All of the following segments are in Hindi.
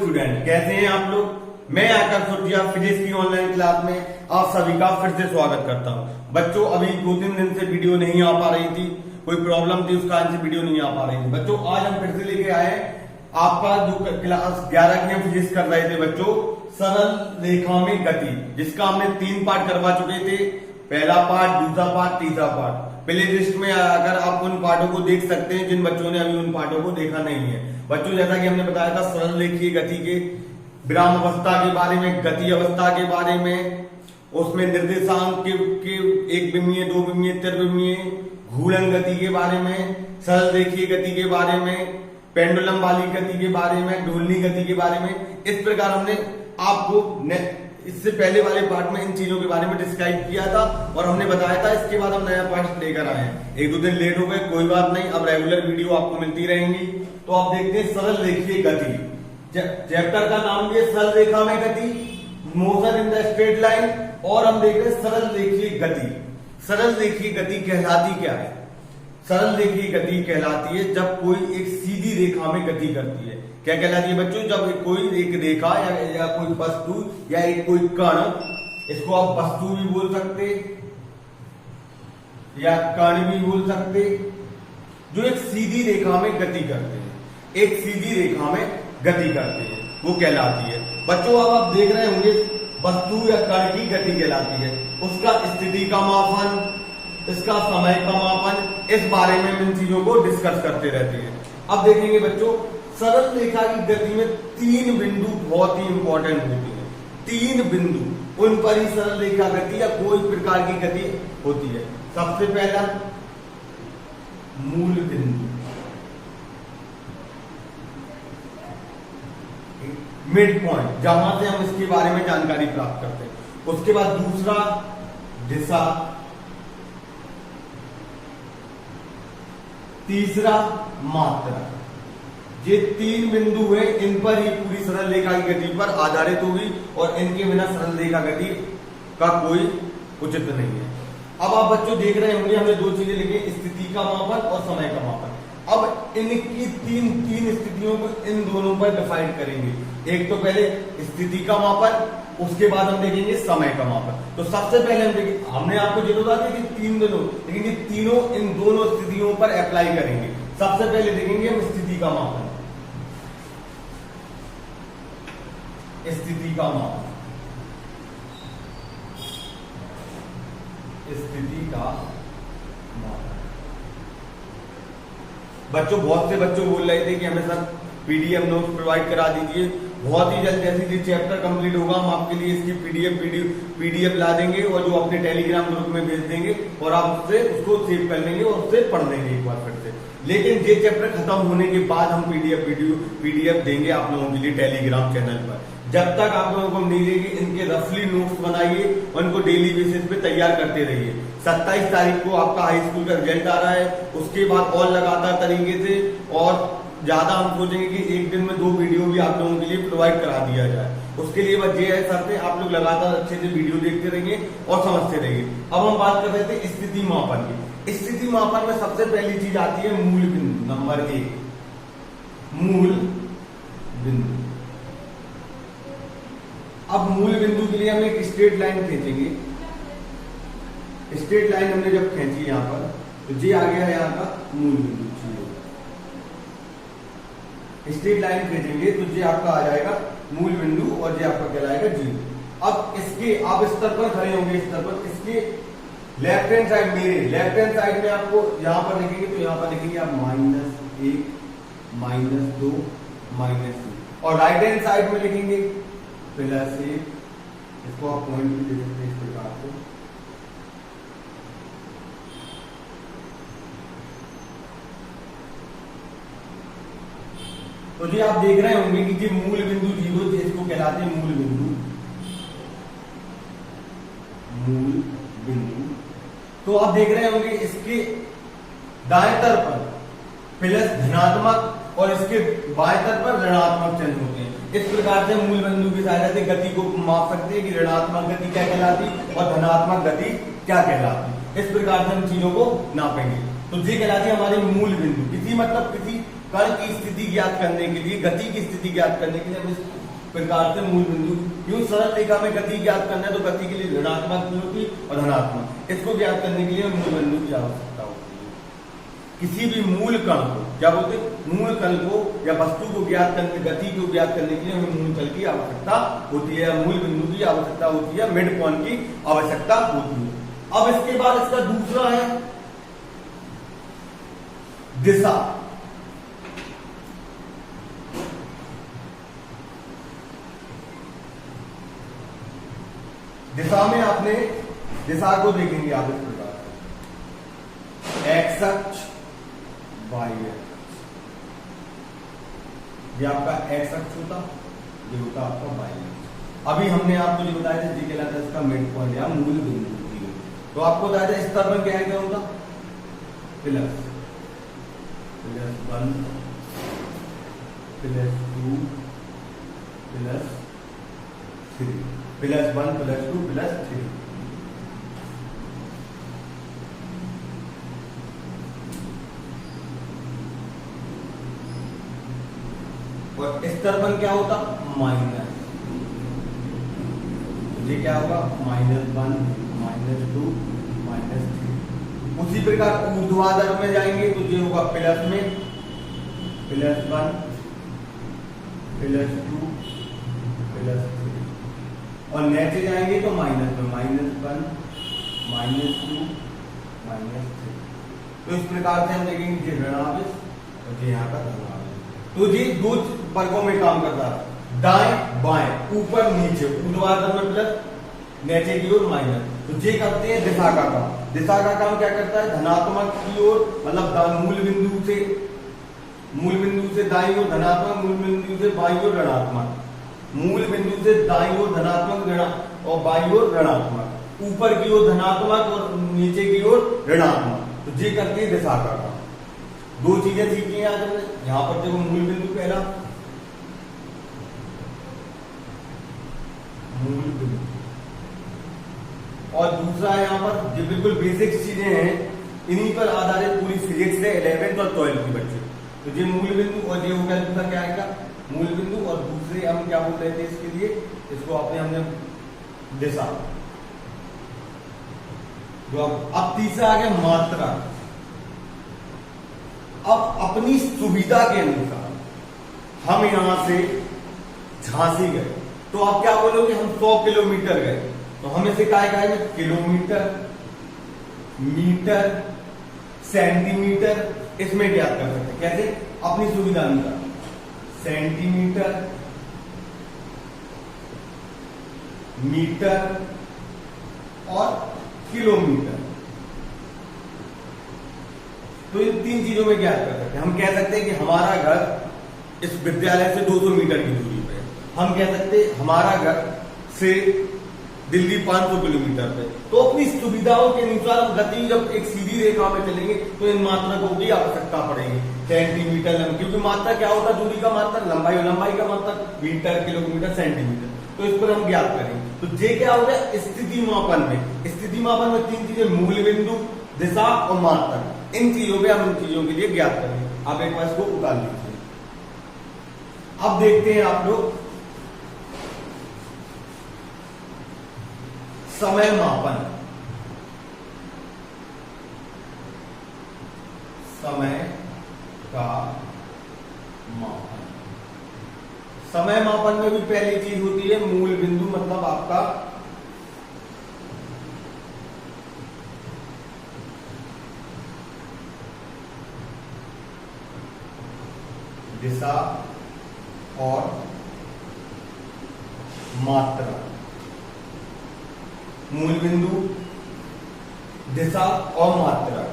स्टूडेंट, कैसे हैं आप लोग। मैं आकाश सोटिया फिजिक्स की ऑनलाइन क्लास में आप सभी का फिर से स्वागत करता हूं। बच्चों, अभी 2-3 दिन से वीडियो नहीं आ पा रही थी, कोई प्रॉब्लम थी, उस कारण से वीडियो नहीं आ पा रही थी। बच्चों, आज हम फिर से लेके आए आपका जो क्लास 11 की हम फिजिक्स कर रहे थे बच्चों, सरल रेखा में गति, जिसका हमने 3 पार्ट करवा चुके थे। पहला पार्ट, दूसरा पार्ट, तीसरा पार्ट। प्ले लिस्ट में अगर आप उन पार्टों को देख सकते हैं जिन बच्चों ने अभी उन पार्टों को देखा नहीं है। बच्चों, जैसा कि हमने बताया था, सरल रेखीय गति के विराम अवस्था के बारे में, गति अवस्था के बारे में, उसमें निर्देशांक के एक बिंदुीय, दो बिंदुीय, त्रिबिंदुीय, घूर्णन गति के बारे में, सरल रेखीय गति के बारे में, पेंडुलम वाली गति के बारे में, डोलनी गति के बारे में। इस प्रकार हमने आपको इससे पहले वाले पार्ट में इन चीजों के बारे में डिस्क्राइब किया था और हमने बताया था। इसके बाद हम नया पार्ट लेकर आए हैं। 1-2 दिन लेट हो गए, कोई बात नहीं, अब रेगुलर वीडियो आपको मिलती रहेंगी। तो आप देखते हैं सरल रेखीय गति, चैप्टर का नाम भी है सरल रेखा में गति, motion in the straight line, और हम देख रहे हैं सरल रेखीय गति। सरल रेखीय गति कहलाती क्या है? सरल रेखीय गति कहलाती है जब कोई एक सीधी रेखा में गति करती है। क्या कहलाती है बच्चों? जब कोई एक रेखा या कोई वस्तु या एक कोई कण, इसको आप वस्तु भी बोल सकते या कण भी बोल सकते, जो एक सीधी रेखा में गति करते हैं, एक सीधी रेखा में गति करते हैं, वो कहलाती है। बच्चों, अब आप देख रहे होंगे वस्तु या कण की गति कहलाती है, उसका स्थिति का मापन, इसका समय का मापन, इस बारे में इन चीजों को डिस्कस करते रहते हैं। अब देखेंगे बच्चों, सरल रेखा की गति में 3 बिंदु बहुत ही इंपॉर्टेंट होते हैं। 3 बिंदु, उन पर ही सरल रेखा गति या कोई प्रकार की गति होती है। सबसे पहला मूल बिंदु, मिड पॉइंट, जहां से हम इसके बारे में जानकारी प्राप्त करते हैं। उसके बाद दूसरा दिशा, तीसरा मात्रा। ये 3 बिंदु हैं, इन पर ही पूरी सरल रेखा की गति पर आधारित होगी और इनके बिना सरल रेखा गति का कोई उचित नहीं है। अब आप बच्चों देख रहे होंगे, हमने 2 चीजें लिखी, स्थिति का मापन और समय का मापन। अब इनकी तीन स्थितियों को इन दोनों पर डिफाइन करेंगे। एक तो पहले स्थिति का मापन, उसके बाद हम देखेंगे समय का मापन। तो सबसे पहले हम देखेंगे, हमने आपको जो बता दिया कि 3 दिनों, लेकिन ये तीनों इन दोनों स्थितियों पर अप्लाई करेंगे। सबसे पहले देखेंगे हम स्थिति का मापन। स्थिति का मापन, स्थिति का मापन। बच्चों, बहुत से बच्चों बोल रहे थे कि हमें सर पीडीएफ नोट्स प्रोवाइड करा दीजिए। बहुत ही जल्द जैसे ये चैप्टर कंप्लीट होगा, हम आपके लिए इसकी पीडीएफ ला देंगे और जो अपने टेलीग्राम ग्रुप में भेज देंगे और आप उससे उसको सेव कर लेंगे और उससे पढ़ लेंगे एक बार फिर से। लेकिन ये चैप्टर खत्म होने के बाद हम पीडीएफ देंगे आप लोगों के लिए टेलीग्राम चैनल पर। जब तक आप लोगों को नहीं देगी, इनके रफली नोट्स बनाइए और इनको डेली बेसिस पे तैयार करते रहिए। 27 तारीख को आपका हाई स्कूल का रिजल्ट आ रहा है, उसके बाद और लगातार तरीके से और ज्यादा हम सोचेंगे कि एक दिन में 2 वीडियो भी आप लोगों के लिए प्रोवाइड करा दिया जाए। उसके लिए बस ये है सर, आप लोग लगातार अच्छे से वीडियो देखते रहिए और समझते रहिए। अब हम बात कर रहे थे स्थिति मापन की। स्थिति मापन में सबसे पहली चीज आती है मूल बिंदु। नंबर 1, मूल बिंदु। अब मूल बिंदु के लिए हम एक स्ट्रेट लाइन खींचेंगे। स्ट्रेट लाइन हमने जब खींची यहां पर, तो ये आ गया यहाँ का मूल बिंदु। स्ट्रेट लाइन खींचेंगे तो ये आपका आ जाएगा मूल बिंदु और ये आपका कहलाएगा 0। अब इसके आप स्तर पर खड़े होंगे, स्तर पर इसके लेफ्ट हैंड साइड, मेरे लेफ्ट हैंड साइड में आपको यहां पर लिखेंगे, तो यहां पर लिखेंगे आप -1, -2, -3, और राइट हैंड साइड में लिखेंगे +1। इसको आप पॉइंट भी दे सकते हैं इस प्रकार से। तो जी आप देख रहे होंगे कि ये मूल बिंदु 0, जिसको कहलाते हैं मूल बिंदु। मूल बिंदु, तो आप देख रहे होंगे इसके दाएं तरफ पर प्लस धनात्मक और इसके बाएं तरफ पर ऋणात्मक चिन्ह होते हैं। इस प्रकार से मूल बिंदु की सहायता से गति को माप सकते हैं कि ऋणात्मक गति क्या कहलाती और धनात्मक गति क्या कहलाती। इस प्रकार से हम चीजों को नापेंगे। तो ये कहलाती है हमारी मूल बिंदु। किसी कण की स्थिति ज्ञात करने के लिए, गति की स्थिति ज्ञात करने के लिए हम इस प्रकार से मूल बिंदु, यूं सरल रेखा में गति ज्ञात करना है तो गति के लिए ऋणात्मक की होती और धनात्मक, इसको ज्ञात करने के लिए मूल बिंदु की आवश्यकता होती है। किसी भी मूल कण को क्या बोलते हैं, मूल कण को या वस्तु को ज्ञात करने, गति को ज्ञात करने के लिए हमें मूल कण की आवश्यकता होती है, मूल बिंदु की आवश्यकता होती है, मिड पॉइंट की आवश्यकता होती है। अब इसके बाद इसका दूसरा है दिशा। दिशा में आपने दिशा को देखेंगे आप इस प्रकार, एक्स अक्ष, वाई अक्ष, ये आपका एक्स अक्ष होता, ये होता आपका वाई अक्ष। अभी हमने आपको जो बताया था, ये कहलाता है इसका मिड पॉइंट या मूल बिंदु। तो आपको बताया था इस तरफ में क्या है, क्या होता, प्लस +1 +2 +3, +1 +2 +3। और इस तरफ क्या होता, माइनस, ये क्या होगा, -1 -2 -3। उसी प्रकार ऊर्ध्वाधर में जाएंगे तो ये होगा प्लस में +1 +2 +3, और नीचे जाएंगे तो माइनस में -1 -2 -3। तो इस प्रकार से हम देखेंगे ये ऋणावेश और ये यहाँ का धनावेश। तो ये दो वर्गों में काम करता है, दाएं बाएं, ऊपर नीचे, ऊर्ध्वाधर में प्लस, नीचे की ओर माइनस। तो ये करते हैं दिशा का काम। दिशा का काम क्या करता है, धनात्मक की ओर, मतलब मूल बिंदु से दाईं ओर धनात्मक, मूल बिंदु से बाईं ओर ऋणात्मक, मूल बिंदु से दाईं ओर धनात्मक और बाईं ओर ऋणात्मक, ऊपर की ओर धनात्मक और नीचे की ओर ऋणात्मक। तो ये करते हैं दिशा का काम। दो चीजें सीखी हैं आज हमने। यहां पर देखो मूल बिंदु पहला, मूल बिंदु, और दूसरा यहाँ पर जो बिल्कुल बेसिक चीजें हैं, इन्हीं पर आधारित पूरी फिजिक्स है 11th और 12th के बच्चे। तो ये मूल बिंदु और ये हो गया दूसरा क्या आएगा, मूल बिंदु, और दूसरे हम क्या बोल रहे थे इसके लिए, इसको हमने दिशा। जो अब तीसरा आ गया मात्रा। अब अपनी सुविधा के अनुसार हम यहां से झांसी गए, तो आप क्या बोलोगे, हम 100 किलोमीटर गए, तो हम इसे क्या कहेंगे, किलोमीटर, मीटर, सेंटीमीटर, इसमें ज्ञात कर सकते हैं। कैसे, अपनी सुविधा अनुसार, सेंटीमीटर, मीटर और किलोमीटर। तो इन तीन चीजों में ज्ञात कर सकते हैं। हम कह सकते हैं कि हमारा घर इस विद्यालय से 200 मीटर की दूरी पे है। हम कह सकते हैं हमारा घर से दिल्ली 500 किलोमीटर पे। तो अपनी सुविधाओं के अनुसार हम गति, जब एक सीधी रेखा में चलेंगे तो इन मात्रकों की आवश्यकता पड़ेगी। सेंटीमीटर, क्योंकि मात्रा क्या होता है, दूरी का मात्रा, लंबाई का मात्रक, मीटर, किलोमीटर, सेंटीमीटर। तो इस पर हम ज्ञात करेंगे। तो ये क्या हो गया, स्थिति मापन में। स्थिति मापन में तीन चीजें, मूल बिंदु, दिशा और मात्रक। इन चीजों पे हम इन चीजों के लिए ज्ञात करेंगे। आप एक बार इसको उतार लीजिए। अब देखते हैं आप लोग समय मापन। समय का मापन। समय मापन में भी पहली चीज होती है मूल बिंदु, मतलब आपका दिशा और मात्रा। मूल बिंदु, दिशा और मात्रा।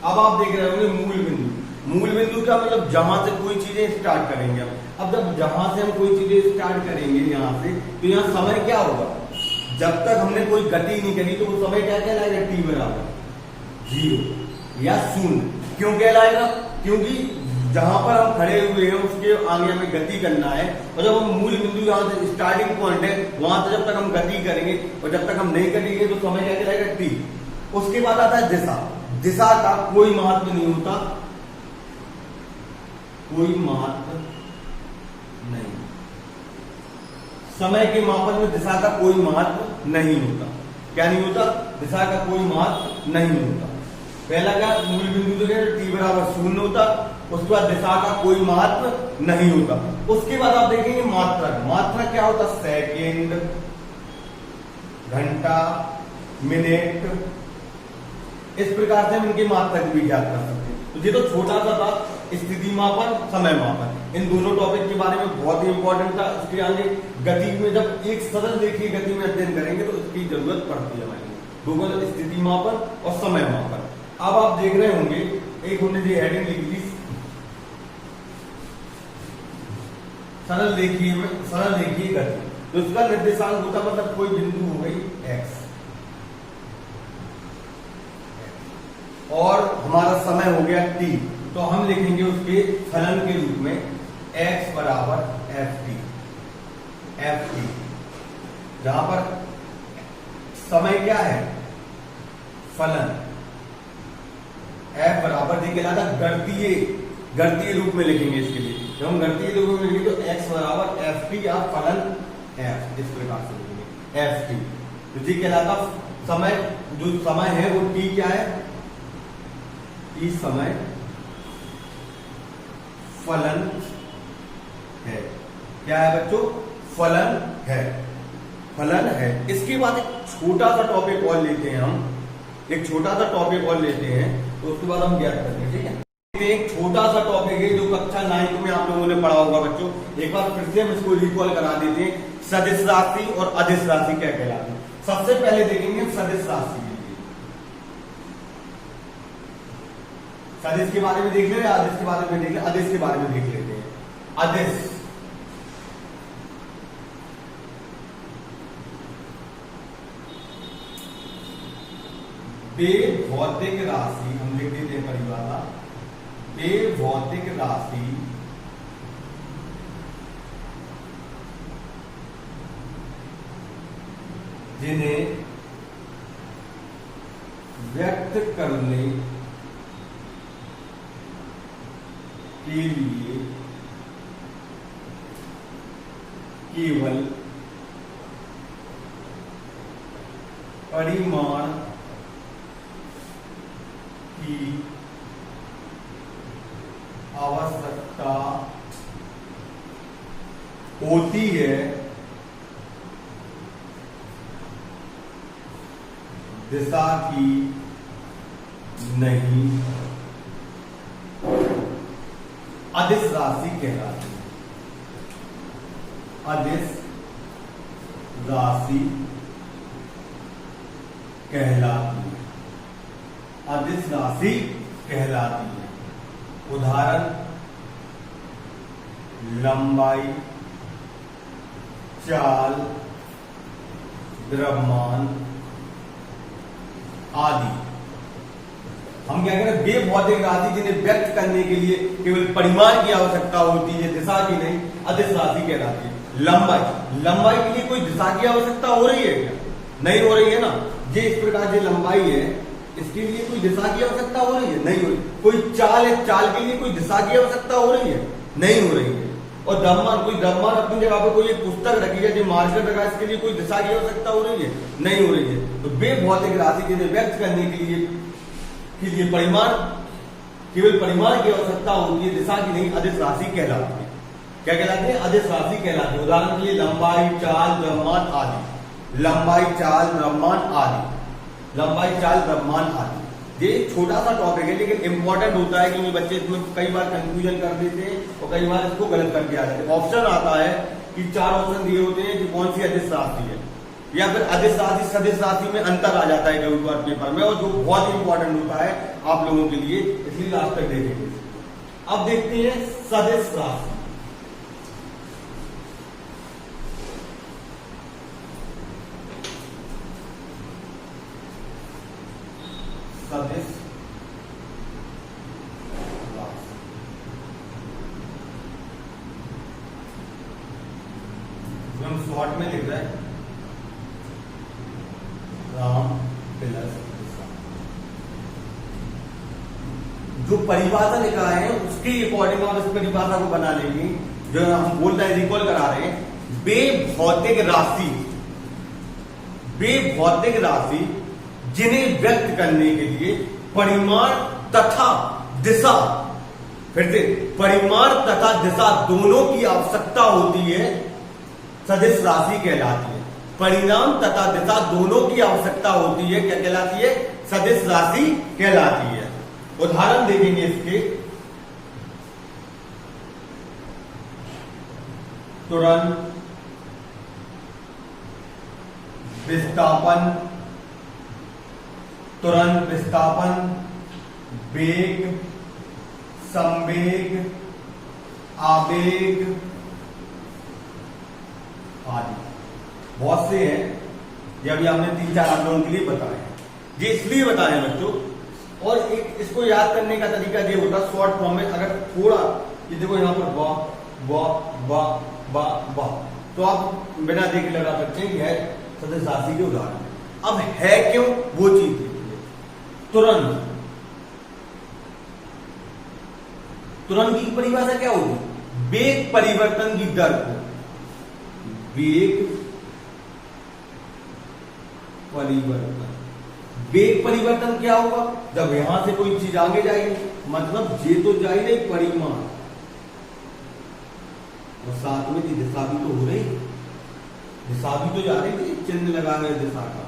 अब आप देख रहे होंगे मूल बिंदु। मूल बिंदु का मतलब जहां से कोई चीजें स्टार्ट करेंगे। अब जब जहां से हम कोई चीजें स्टार्ट करेंगे यहां से, तो यहां समय क्या होगा, जब तक हमने कोई गति नहीं करी तो वो समय क्या कहलाएगा, t बराबर 0 या 0। क्यों कहलाएगा, क्योंकि जहां पर हम खड़े हुए हैं उसके आगे हमें गति करना है, और जब हम मूल बिंदु यहां से स्टार्टिंग पॉइंट है वहां से जब तक हम गति करेंगे और जब तक हम नहीं करेंगे तो समय क्या कहलाएगा, t। उसके बाद आता है दिशा। दिशा का कोई महत्व नहीं होता, कोई महत्व नहीं। समय के मापन में दिशा का कोई महत्व नहीं होता। क्या नहीं होता? दिशा का कोई महत्व नहीं होता। पहला क्या, मूल बिंदु जो है t बराबर 0 होता। उसके बाद दिशा का कोई महत्व नहीं होता। उसके बाद आप देखेंगे मात्रक। मात्रक क्या होता? सेकेंड, घंटा, मिनट, इस प्रकार से हम इनके मात्रक भी ज्ञात कर सकते हैं। तो ये तो छोटा सा था, स्थिति मापन, समय मापन, इन दोनों टॉपिक के बारे में बहुत ही इंपॉर्टेंट था। इसके आगे गति में जब एक सरल रेखीय गति में अध्ययन करेंगे तो इसकी जरूरत पड़ती है हमारी, गूगल स्थिति मापन और समय मापन। अब आप देख रहे होंगे, एक हमने जो हेडिंग लिखी थी सरल रेखीय गति, तो इसका निर्देशांक होता मतलब कोई बिंदु हो गई x और हमारा समय हो गया t, तो हम लिखेंगे उसके फलन के रूप में x बराबर ft, जहां पर समय क्या है? फलन। f बराबर जी कहलाता गणितीय रूप में लिखेंगे। इसके लिए जब हम गणितीय रूप में लिखेंगे तो x बराबर ft या फलन f, इस प्रकार से लिखेंगे ft। तो जी कहलाता समय, जो समय है वो t क्या है? t समय फलन है। क्या है बच्चों? फलन है। इसके बाद एक छोटा सा टॉपिक और लेते हैं हम, तो उसके बाद हम ज्ञात करेंगे। ठीक है, एक छोटा सा टॉपिक है जो कक्षा 9 में आप लोगों ने पढ़ा होगा बच्चों। एक बार फिर से हम इसको रिकॉल करा देते हैं। सदिश राशि और अदिश राशि क्या कहलाती है? सबसे पहले देखेंगे सदिश राशि। सदिश के बारे में देख ले, अदिश के बारे में देख ले, अदिश के बारे में देख लेते हैं। अदिश बेभौतिक राशि, हम लिख देते हैं परिभाषा, बेभौतिक राशि जिन्हें व्यक्त करने के लिए केवल परिमाण की आवश्यकता होती है, दिशा की नहीं, अदिश राशि कहलाती है। अदिश राशि कहलाती है। अदिश राशि कहलाती है। उदाहरण, लंबाई, चाल, द्रव्यमान आदि। हम क्या करें? बेभौतिक राशि जिन्हें व्यक्त करने के लिए केवल परिमाण की आवश्यकता होती है, दिशा की नहीं, अदिश राशि कहलाती है। लंबाई के लिए कोई दिशा की आवश्यकता हो रही है क्या? नहीं हो रही है ना। ये इस प्रकार जो लंबाई है, इसके लिए कोई दिशा की आवश्यकता हो रही है? नहीं हो रही। कोई चाल है, चाल के लिए कोई दिशा की आवश्यकता हो रही है? नहीं हो रही है। और द्रव्यमान, कोई द्रव्यमान अपनी जगह पर कोई एक पुस्तक रखी है, जो मार्कर रखा है, इसके लिए कोई दिशा की आवश्यकता हो रही है? नहीं हो रही है। तो बेभौतिक राशि जिन्हें व्यक्त करने के लिए परिमाण, केवल परिमाण की आवश्यकता होती है, दिशा की नहीं, अदिश राशि कहलाती है। क्या कहलाती है? अदिश राशि कहलाती है। उदाहरण के लिए लंबाई, चाल, द्रव्यमान आदि। लंबाई, चाल, द्रव्यमान आदि। लंबाई, चाल, द्रव्यमान आदि। ये छोटा सा टॉपिक है लेकिन इंपॉर्टेंट होता है, क्योंकि बच्चे इसमें कई बार कंफ्यूजन कर देते हैं और कई बार इसको गलत करके आ जाते हैं। ऑप्शन आता है कि 4 ऑप्शन दिए होते हैं कि कौन सी अदिश राशि है, या फिर अदिश राशि सदिश राशि में अंतर आ जाता है कई बार पेपर में, और जो बहुत इंपॉर्टेंट होता है आप लोगों के लिए, इसलिए लास्ट तक देखेंगे। अब देखते हैं सदिश राशि। सदिश राशि हम शॉर्ट में लिख रहे हैं राम प्लस दिशा। जो परिभाषा लिखा है उसके अकॉर्डिंग आप इस परिभाषा को बना लेंगे। जो हम बोल रहे हैं, रिकॉल करा रहे हैं, बेभौतिक राशि जिन्हें व्यक्त करने के लिए परिमाण तथा दिशा, फिर से परिमाण तथा दिशा दोनों की आवश्यकता होती है, सदिश राशि कहलाती है। परिमाण तथा दिशा दोनों की आवश्यकता होती है, क्या कहलाती है? सदिश राशि कहलाती है। उदाहरण देखेंगे इसके, त्वरण, विस्थापन, वेग, संवेग, आवेग आदि बहुत से हैं। ये अभी हमने 3-4 आप लोगों के लिए बताए हैं। ये इसलिए बताए हैं बच्चों, और एक इसको याद करने का तरीका ये होता है शॉर्ट फॉर्म में। अगर थोड़ा ये देखो यहाँ पर वा तो आप बिना देखे लगा सकते हैं यह सदिश राशि के उदाहरण है। अब है क्यों वो चीज देखिए। तुरंत की परिभाषा क्या होगी? वेग परिवर्तन की दर को, वेग परिवर्तन क्या होगा? जब यहां से कोई चीज आगे जाएगी, मतलब ये तो जा रही परिमाण और साथ में दिशा भी तो हो रही, दिशा भी तो जा रही थी, चिन्ह लगा रहे दिशा का।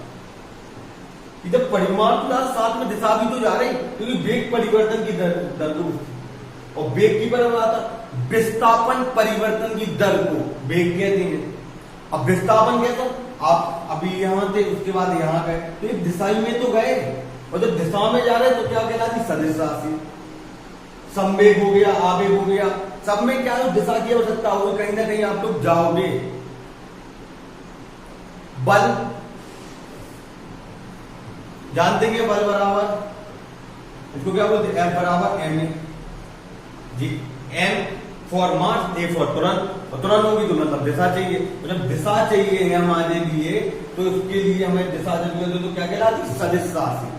जब परिमाण के साथ में दिशा भी तो जा रही, क्योंकि वेग परिवर्तन की दर को, और वेग की परिभाषा विस्थापन परिवर्तन की दर को वेग कहते हैं। अब विस्थापन कैसा? आप अभी यहां थे, उसके बाद यहां गए, तो एक दिशा में तो गए, और जब दिशा में जा रहे तो क्या कहलाती? सदिश राशि। संवेग हो गया, आवेग हो गया, सब में क्या है? दिशा की आवश्यकता होगी, कहीं ना कहीं आप लोग जाओगे। बल जानते हैं, बल बराबर, इसको क्या बोलते हैं? F बराबर m g. m for mass, a for तुरंत, और तुरंत होगी तो मतलब दिशा चाहिए। तो जब दिशा चाहिए हमारे लिए, तो उसके लिए हमें दिशा चाहिए, तो क्या कहलाती? सदिश राशि।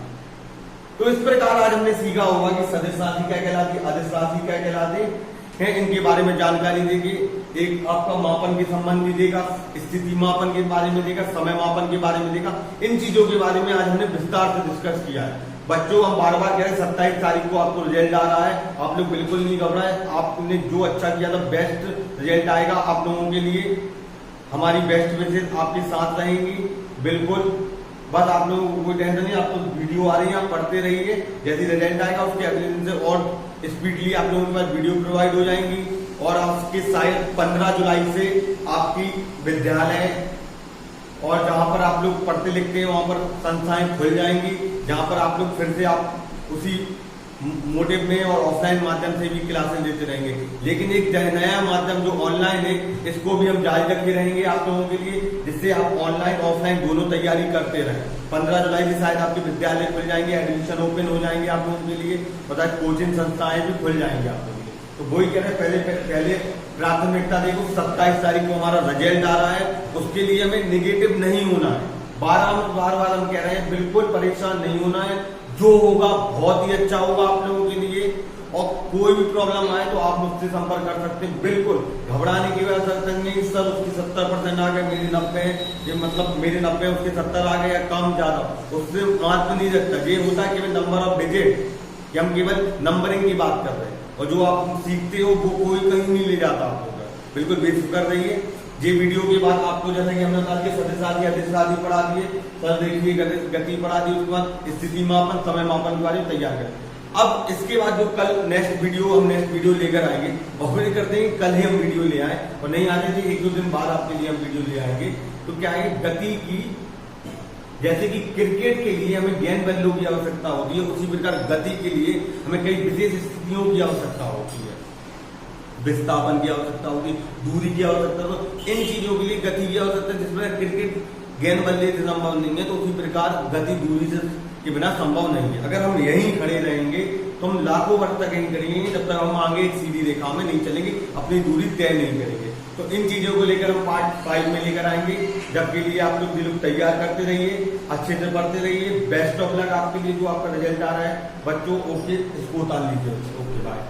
तो इस प्रकार आज हमने सीखा होगा कि सदिश राशि क्या कहलाती है, अदिश राशि क्या कहलाती है, इनके बारे में जानकारी देगी। एक आपका मापन के संबंधी देगा, स्थिति मापन के बारे में देगा, समय मापन के बारे में देगा। इन चीजों के बारे में आज हमने विस्तार से डिस्कस किया है। बच्चों, हम बार बार कह रहे हैं 27 तारीख को आपको रिजल्ट आ रहा है, आप लोग बिल्कुल नहीं घबराएं। आपने जो अच्छा किया था, बेस्ट रिजल्ट आएगा आप लोगों के लिए। हमारी बेस्ट विशेष आपके साथ रहेंगी, बिल्कुल। बस आप लोगों को कोई टेंशन नहीं, आपको वीडियो आ रही है, आप पढ़ते रहिए। जैसे रिजल्ट आएगा उसके अगले दिन से और स्पीडली आप लोगों के पास वीडियो प्रोवाइड हो जाएंगी। और आपके शायद 15 जुलाई से आपकी विद्यालय और जहां पर आप लोग पढ़ते लिखते हैं वहां पर संस्थाएं खुल जाएंगी, जहां पर आप लोग फिर से आप उसी मोटिव में और ऑफलाइन माध्यम से भी क्लासेस लेते रहेंगे। लेकिन एक नया माध्यम जो ऑनलाइन है, इसको भी हम जारी रखे रहेंगे आप लोगों के लिए, जिससे आप ऑनलाइन ऑफलाइन दोनों तैयारी करते रहें। 15 जुलाई से शायद आपके विद्यालय खुल जाएंगे, एडमिशन ओपन हो जाएंगे आप लोगों के लिए, पता है कोचिंग संस्थाएं भी खुल जाएंगे आप लोगों के लिए। तो वही कह रहे हैं, पहले प्राथमिकता देखो, 27 तारीख को हमारा रिजल्ट आ रहा है, उसके लिए हमें निगेटिव नहीं होना है। बार बार हम कह रहे हैं, बिल्कुल परेशान नहीं होना है। जो होगा बहुत ही अच्छा होगा आप लोगों के लिए। और कोई भी प्रॉब्लम आए तो आप मुझसे संपर्क कर सकते हैं, बिल्कुल घबराने की आवश्यकता नहीं। सर उसकी 70% आ गए, मेरे 90 है, ये मतलब मेरे 90 उसके 70 आ गए या कम ज्यादा, उससे मात्र नहीं रखता। ये होता है केवल नंबर ऑफ डिजिट, कि हम केवल नंबरिंग की बात कर रहे हैं, और जो आप सीखते हो वो कोई कहीं नहीं ले जाता आप लोग। बिल्कुल बेफिक्र रहिए। ये वीडियो के बाद आपको जैसा कि हमने बता दिया, सदिश राशि, अदिश राशि पढ़ा दिए, सर देखिए गति पढ़ा दी, उसके बाद स्थिति मापन, समय मापन के बारे में तैयार करें। अब इसके बाद जो कल नेक्स्ट वीडियो लेकर आएंगे, और फिर करते हैं कल ही हम वीडियो ले आए, और नहीं आने थे 1-2 दिन बाद आपके लिए हम वीडियो ले आएंगे। तो क्या है, गति की, जैसे कि क्रिकेट के लिए हमें गेंद बल्लों की आवश्यकता होती है, उसी प्रकार गति के लिए हमें कई विशेष स्थितियों की आवश्यकता होती है। विस्थापन की आवश्यकता होगी, दूरी की आवश्यकता होगी, इन चीजों के लिए गति की आवश्यकता है। जिस प्रकार क्रिकेट गेंद बल्ले से संभव नहीं है, तो उसी प्रकार गति दूरी से के बिना संभव नहीं है। अगर हम यहीं खड़े रहेंगे तो हम लाखों वर्ष तक यहीं करेंगे, जब तक हम आगे एक सीधी रेखा में नहीं चलेंगे, अपनी दूरी तय नहीं करेंगे। तो इन चीजों को लेकर हम पार्ट 5 में लेकर आएंगे। जब के लिए आप लोग भी लोग तैयार करते रहिए, अच्छे से पढ़ते रहिए। बेस्ट ऑफ लक आपके लिए जो आपका रिजल्ट आ रहा है बच्चों। ओके, इसको उतार लीजिए। Okay, bye.